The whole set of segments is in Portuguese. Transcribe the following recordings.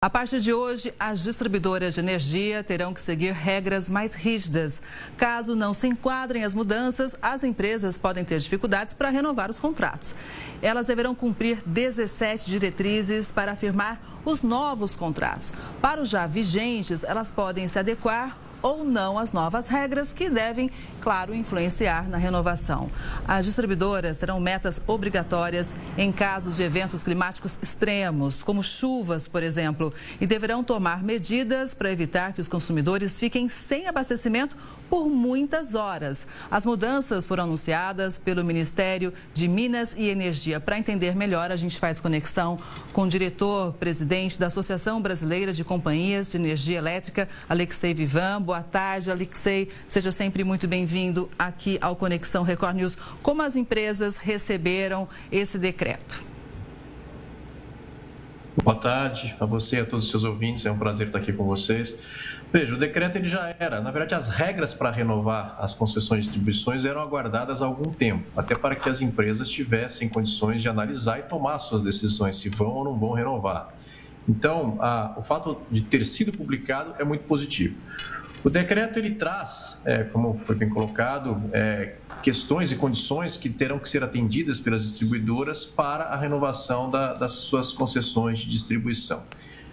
A partir de hoje, as distribuidoras de energia terão que seguir regras mais rígidas. Caso não se enquadrem as mudanças, as empresas podem ter dificuldades para renovar os contratos. Elas deverão cumprir 17 diretrizes para afirmar os novos contratos. Para os já vigentes, elas podem se adequar ou não às novas regras que devem, claro, influenciar na renovação. As distribuidoras terão metas obrigatórias em casos de eventos climáticos extremos, como chuvas, por exemplo, e deverão tomar medidas para evitar que os consumidores fiquem sem abastecimento por muitas horas. As mudanças foram anunciadas pelo Ministério de Minas e Energia. Para entender melhor, a gente faz conexão com o diretor-presidente da Associação Brasileira de Companhias de Energia Elétrica, Alexei Vivan. Boa tarde, Alexei. Seja sempre muito bem-vindo aqui ao Conexão Record News. Como as empresas receberam esse decreto? Boa tarde a você e a todos os seus ouvintes. É um prazer estar aqui com vocês. Veja, o decreto ele já era. Na verdade, as regras para renovar as concessões de distribuições eram aguardadas há algum tempo, até para que as empresas tivessem condições de analisar e tomar suas decisões, se vão ou não vão renovar. Então, o fato de ter sido publicado é muito positivo. O decreto ele traz, como foi bem colocado, questões e condições que terão que ser atendidas pelas distribuidoras para a renovação das suas concessões de distribuição.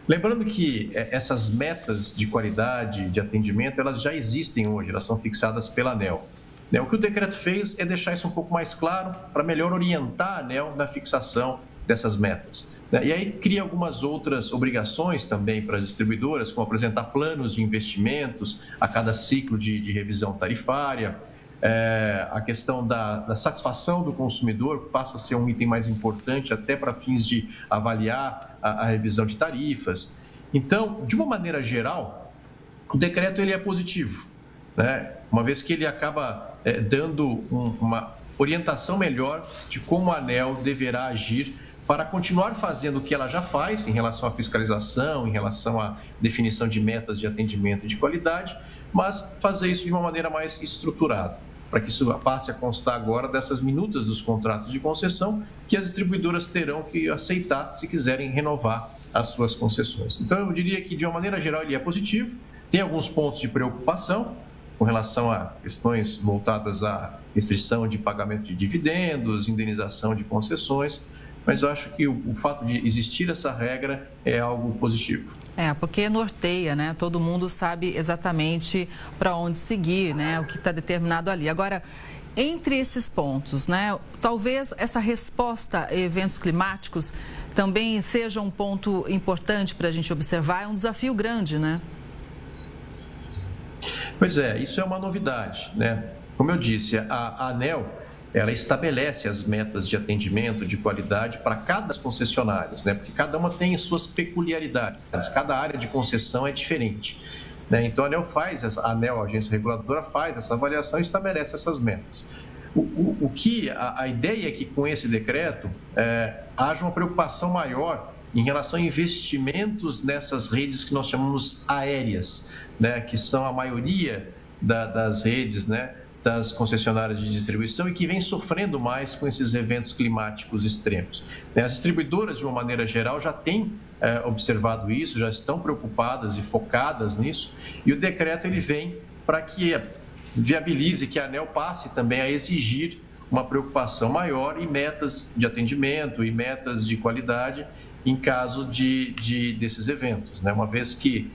Lembrando que essas metas de qualidade, de atendimento, elas já existem hoje, elas são fixadas pela ANEEL. O que o decreto fez é deixar isso um pouco mais claro para melhor orientar a ANEEL na fixação dessas metas. E aí cria algumas outras obrigações também para as distribuidoras, como apresentar planos de investimentos a cada ciclo de revisão tarifária. A questão da satisfação do consumidor passa a ser um item mais importante até para fins de avaliar a revisão de tarifas. Então, de uma maneira geral, o decreto ele é positivo, né? Uma vez que ele acaba dando uma orientação melhor de como a ANEEL deverá agir para continuar fazendo o que ela já faz em relação à fiscalização, em relação à definição de metas de atendimento e de qualidade, mas fazer isso de uma maneira mais estruturada, para que isso passe a constar agora dessas minutas dos contratos de concessão que as distribuidoras terão que aceitar se quiserem renovar as suas concessões. Então, eu diria que, de uma maneira geral, ele é positivo, tem alguns pontos de preocupação com relação a questões voltadas à restrição de pagamento de dividendos, indenização de concessões, mas eu acho que o fato de existir essa regra é algo positivo. Porque norteia, né? Todo mundo sabe exatamente para onde seguir, né? O que está determinado ali. Agora, entre esses pontos, né? Talvez essa resposta a eventos climáticos também seja um ponto importante para a gente observar. É um desafio grande, né? Pois é, isso é uma novidade, né? Como eu disse, a ANEEL, ela estabelece as metas de atendimento, de qualidade para cada das concessionárias, né? Porque cada uma tem suas peculiaridades, cada área de concessão é diferente, né? Então a ANEEL, a agência reguladora, faz essa avaliação e estabelece essas metas. A ideia é que com esse decreto haja uma preocupação maior em relação a investimentos nessas redes que nós chamamos aéreas, né? Que são a maioria das redes, né? Das concessionárias de distribuição e que vem sofrendo mais com esses eventos climáticos extremos. As distribuidoras, de uma maneira geral, já têm observado isso, já estão preocupadas e focadas nisso, e o decreto ele vem para que viabilize que a ANEEL passe também a exigir uma preocupação maior e metas de atendimento e metas de qualidade em caso desses eventos, né? Uma vez que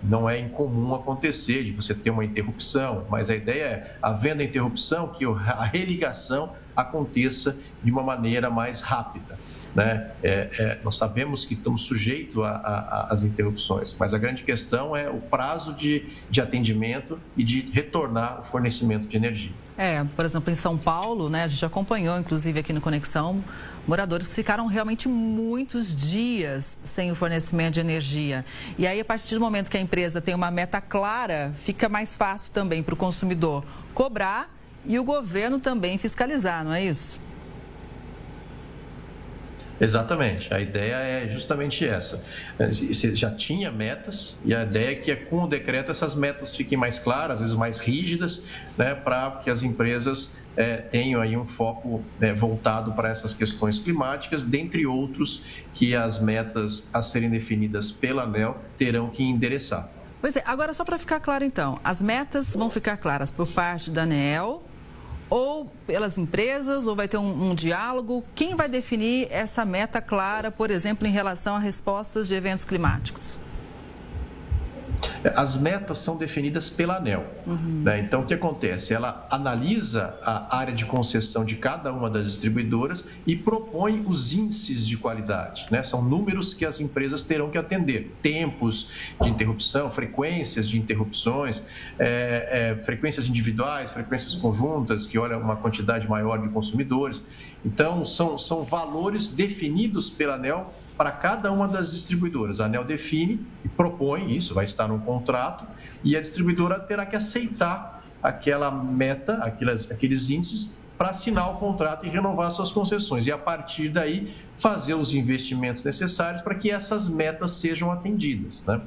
não é incomum acontecer de você ter uma interrupção, mas a ideia é, havendo a interrupção, que a religação aconteça de uma maneira mais rápida, né? Nós sabemos que estamos sujeitos às interrupções, mas a grande questão é o prazo de atendimento e de retornar o fornecimento de energia. Por exemplo, em São Paulo, né, a gente acompanhou, inclusive aqui no Conexão, moradores que ficaram realmente muitos dias sem o fornecimento de energia. E aí, a partir do momento que a empresa tem uma meta clara, fica mais fácil também para o consumidor cobrar e o governo também fiscalizar, não é isso? Exatamente, a ideia é justamente essa. Você já tinha metas e a ideia é que com o decreto essas metas fiquem mais claras, às vezes mais rígidas, né, para que as empresas tenham aí um foco voltado para essas questões climáticas, dentre outros que as metas a serem definidas pela ANEEL terão que endereçar. Pois é, agora só para ficar claro então, as metas vão ficar claras por parte da ANEEL ou pelas empresas, ou vai ter um diálogo? Quem vai definir essa meta clara, por exemplo, em relação a respostas de eventos climáticos? As metas são definidas pela ANEEL. Né? Então, o que acontece? Ela analisa a área de concessão de cada uma das distribuidoras e propõe os índices de qualidade. Né? São números que as empresas terão que atender. Tempos de interrupção, frequências de interrupções, frequências individuais, frequências conjuntas, que olha uma quantidade maior de consumidores. Então, são valores definidos pela ANEEL para cada uma das distribuidoras. A ANEEL define e propõe, isso vai estar no contrato, e a distribuidora terá que aceitar aquela meta, aqueles índices, para assinar o contrato e renovar suas concessões. E, a partir daí, fazer os investimentos necessários para que essas metas sejam atendidas, né?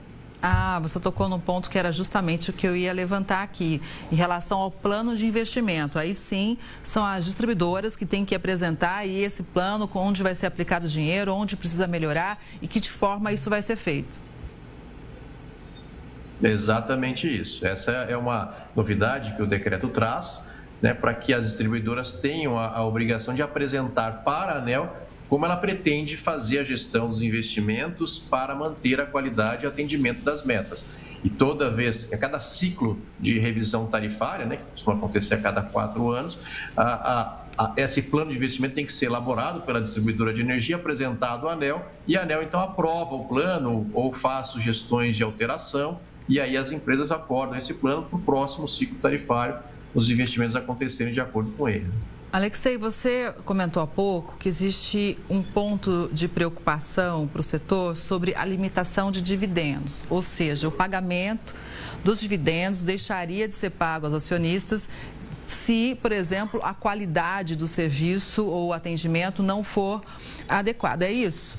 Você tocou num ponto que era justamente o que eu ia levantar aqui, em relação ao plano de investimento. Aí sim, são as distribuidoras que têm que apresentar aí esse plano, onde vai ser aplicado o dinheiro, onde precisa melhorar e que de forma isso vai ser feito. Exatamente isso. Essa é uma novidade que o decreto traz, né, para que as distribuidoras tenham a obrigação de apresentar para a ANEEL como ela pretende fazer a gestão dos investimentos para manter a qualidade e atendimento das metas. E toda vez, a cada ciclo de revisão tarifária, né, que costuma acontecer a cada 4 anos, esse plano de investimento tem que ser elaborado pela distribuidora de energia, apresentado à ANEEL, e a ANEEL então aprova o plano ou faz sugestões de alteração, e aí as empresas acordam esse plano para o próximo ciclo tarifário, os investimentos acontecerem de acordo com ele. Alexei, você comentou há pouco que existe um ponto de preocupação para o setor sobre a limitação de dividendos, ou seja, o pagamento dos dividendos deixaria de ser pago aos acionistas se, por exemplo, a qualidade do serviço ou atendimento não for adequada. É isso?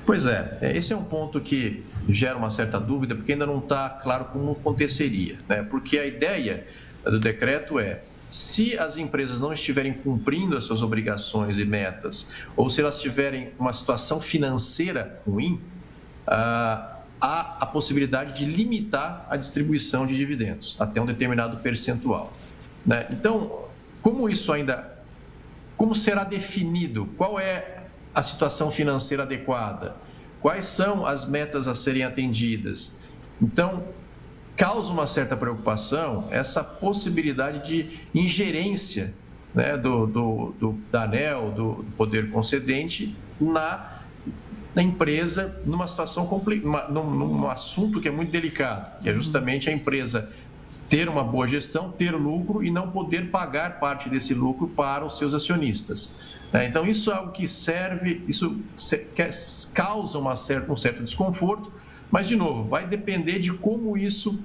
Pois é, esse é um ponto que gera uma certa dúvida, porque ainda não está claro como aconteceria, né? Porque a ideia do decreto se as empresas não estiverem cumprindo as suas obrigações e metas, ou se elas tiverem uma situação financeira ruim, há a possibilidade de limitar a distribuição de dividendos até um determinado percentual, né? Então, como será definido? Qual é a situação financeira adequada? Quais são as metas a serem atendidas? Então, causa uma certa preocupação essa possibilidade de ingerência, né, da ANEEL, do poder concedente, na empresa, numa situação num assunto que é muito delicado, que é justamente a empresa ter uma boa gestão, ter lucro e não poder pagar parte desse lucro para os seus acionistas. Então, isso é algo que causa um certo desconforto, mas, de novo, vai depender de como isso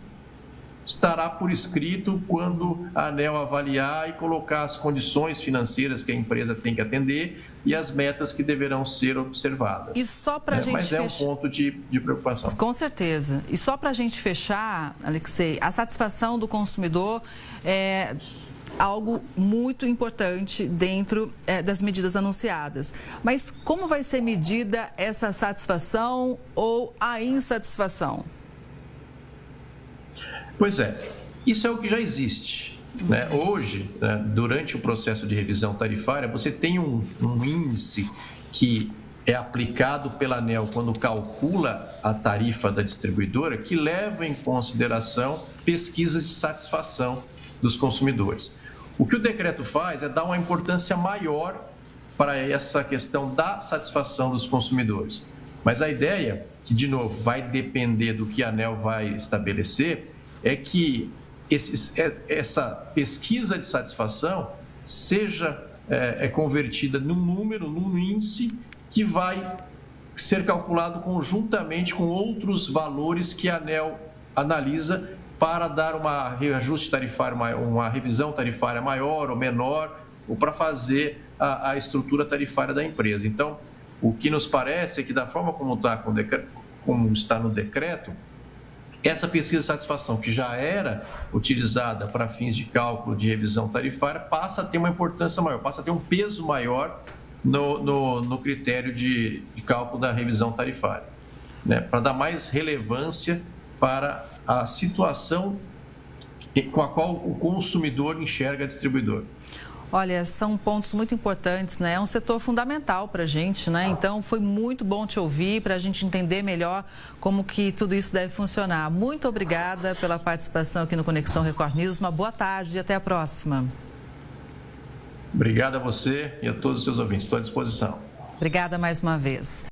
estará por escrito quando a ANEEL avaliar e colocar as condições financeiras que a empresa tem que atender e as metas que deverão ser observadas. E só para a gente Mas é um ponto de preocupação. Com certeza. E só para a gente fechar, Alexei, a satisfação do consumidor é algo muito importante dentro das medidas anunciadas. Mas como vai ser medida essa satisfação ou a insatisfação? Pois é, isso é o que já existe, né? Hoje, né, durante o processo de revisão tarifária, você tem um índice que é aplicado pela ANEEL quando calcula a tarifa da distribuidora, que leva em consideração pesquisas de satisfação dos consumidores. O que o decreto faz é dar uma importância maior para essa questão da satisfação dos consumidores. Mas a ideia, que de novo vai depender do que a ANEEL vai estabelecer, é que essa pesquisa de satisfação seja convertida num número, num índice que vai ser calculado conjuntamente com outros valores que a ANEEL analisa para dar uma reajuste tarifário, uma revisão tarifária maior ou menor, ou para fazer a estrutura tarifária da empresa. Então, o que nos parece é que da forma como está no decreto, essa pesquisa de satisfação, que já era utilizada para fins de cálculo de revisão tarifária, passa a ter uma importância maior, passa a ter um peso maior no critério de cálculo da revisão tarifária, né? Para dar mais relevância para a situação com a qual o consumidor enxerga a distribuidora. Olha, são pontos muito importantes, né? É um setor fundamental para a gente, né? Então, foi muito bom te ouvir para a gente entender melhor como que tudo isso deve funcionar. Muito obrigada pela participação aqui no Conexão Record News. Uma boa tarde e até a próxima. Obrigado a você e a todos os seus ouvintes. Estou à disposição. Obrigada mais uma vez.